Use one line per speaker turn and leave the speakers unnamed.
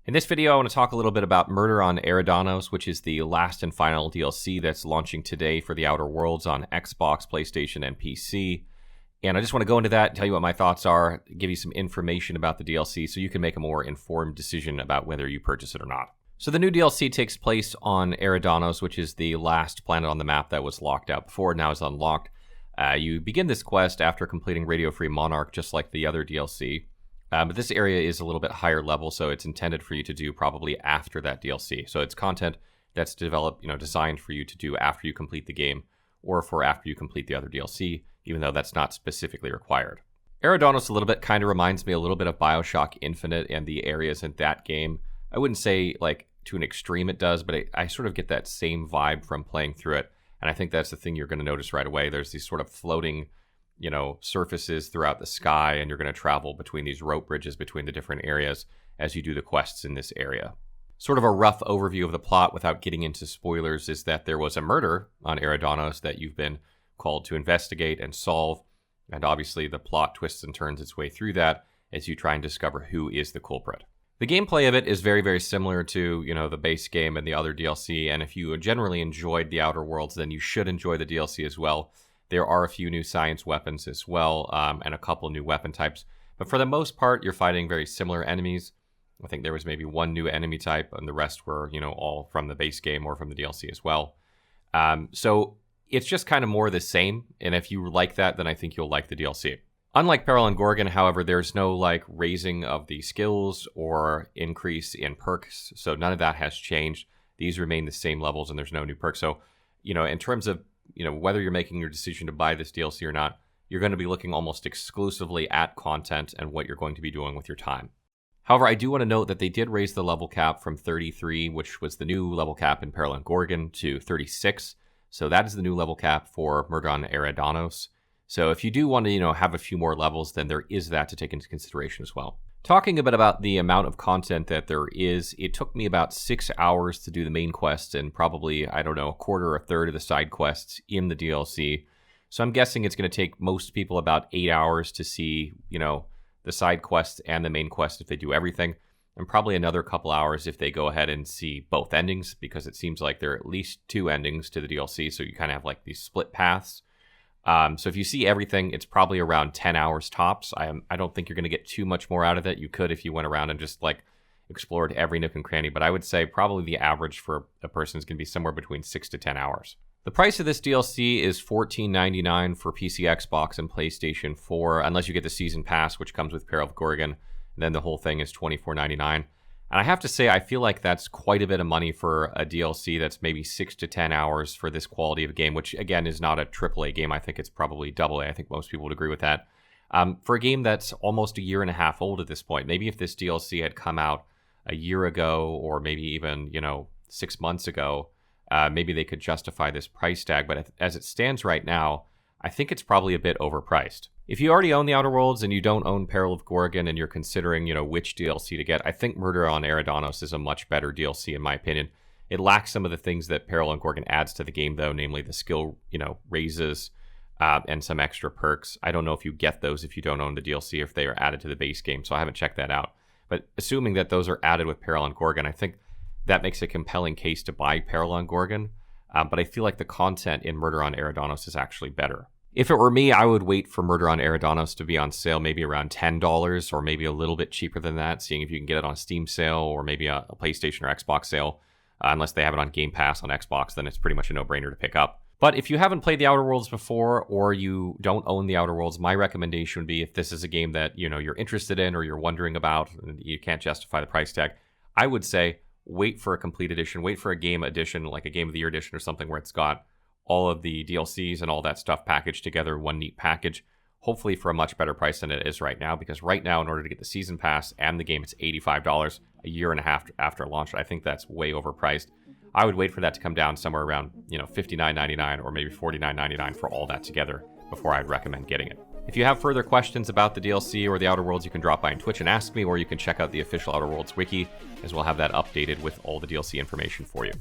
In this video, I want to talk a little bit about Murder on Eridanos, which is the last and final DLC that's launching today for the Outer Worlds on Xbox, PlayStation, and PC. And I just want to go into that, tell you what my thoughts are, give you some information about the DLC so you can make a more informed decision about whether you purchase it or not. So the new DLC takes place on Eridanos, which is the last planet on the map that was locked out before, now is unlocked. You begin this quest after completing Radio Free Monarch, just like the other DLC. But this area is a little bit higher level, so it's intended for you to do probably after that DLC. So it's content that's developed, designed for you to do after you complete the game, or for after you complete the other DLC, even though that's not specifically required. Eridanos a little bit kind of reminds me a little bit of BioShock Infinite and the areas in that game. I wouldn't say like to an extreme it does, but I sort of get that same vibe from playing through it. And I think that's the thing you're going to notice right away. There's these sort of floating surfaces throughout the sky, and you're going to travel between these rope bridges between the different areas as you do the quests in this area. Sort of a rough overview of the plot without getting into spoilers is that there was a murder on Eridanos that you've been called to investigate and solve, and obviously the plot twists and turns its way through that as you try and discover who is the culprit. The gameplay of it is very, very similar to, the base game and the other DLC, and if you generally enjoyed the Outer Worlds, then you should enjoy the DLC as well. There are a few new science weapons as well, and a couple new weapon types. But for the most part, you're fighting very similar enemies. I think there was maybe one new enemy type, and the rest were, all from the base game or from the DLC as well. So it's just kind of more the same, and if you like that, then I think you'll like the DLC. Unlike Peril and Gorgon, however, there's no raising of the skills or increase in perks, so none of that has changed. These remain the same levels, and there's no new perks. So, in terms of whether you're making your decision to buy this DLC or not, you're going to be looking almost exclusively at content and what you're going to be doing with your time. However, I do want to note that they did raise the level cap from 33, which was the new level cap in Peril and Gorgon, to 36. So that is the new level cap for Murder on Eridanos. So if you do want to, have a few more levels, then there is that to take into consideration as well. Talking a bit about the amount of content that there is, it took me about 6 hours to do the main quests and probably, a quarter or a third of the side quests in the DLC. So I'm guessing it's going to take most people about 8 hours to see, the side quests and the main quest if they do everything, and probably another couple hours if they go ahead and see both endings, because it seems like there are at least 2 endings to the DLC, so you kind of have these split paths. So if you see everything, it's probably around 10 hours tops. I don't think you're going to get too much more out of it. You could if you went around and just explored every nook and cranny, but I would say probably the average for a person is going to be somewhere between 6 to 10 hours. The price of this DLC is $14.99 for PC, Xbox, and PlayStation 4, unless you get the Season Pass, which comes with Peril of Gorgon, and then the whole thing is $24.99. And I have to say, I feel like that's quite a bit of money for a DLC that's maybe 6 to 10 hours for this quality of a game, which, again, is not a AAA game. I think it's probably AA. I think most people would agree with that. For a game that's almost a year and a half old at this point, maybe if this DLC had come out a year ago or maybe even, 6 months ago, maybe they could justify this price tag. But as it stands right now, I think it's probably a bit overpriced. If you already own the Outer Worlds and you don't own Peril of Gorgon and you're considering, which DLC to get, I think Murder on Eridanos is a much better DLC in my opinion. It lacks some of the things that Peril and Gorgon adds to the game though, namely the skill, raises and some extra perks. I don't know if you get those if you don't own the DLC or if they are added to the base game, so I haven't checked that out. But assuming that those are added with Peril and Gorgon, I think that makes a compelling case to buy Peril and Gorgon. But I feel like the content in Murder on Eridanos is actually better. If it were me, I would wait for Murder on Eridanos to be on sale, maybe around $10 or maybe a little bit cheaper than that, seeing if you can get it on a Steam sale or maybe a PlayStation or Xbox sale. Unless they have it on Game Pass on Xbox, then it's pretty much a no-brainer to pick up. But if you haven't played the Outer Worlds before or you don't own the Outer Worlds, my recommendation would be if this is a game that you're interested in or you're wondering about and you can't justify the price tag, I would say wait for a complete edition, wait for a game edition, like a Game of the Year edition or something where it's got all of the DLCs and all that stuff packaged together in one neat package, hopefully for a much better price than it is right now, because right now, in order to get the Season Pass and the game, it's $85 a year and a half after launch. I think that's way overpriced. I would wait for that to come down somewhere around, $59.99 or maybe $49.99 for all that together before I'd recommend getting it. If you have further questions about the DLC or the Outer Worlds, you can drop by on Twitch and ask me, or you can check out the official Outer Worlds wiki, as we'll have that updated with all the DLC information for you.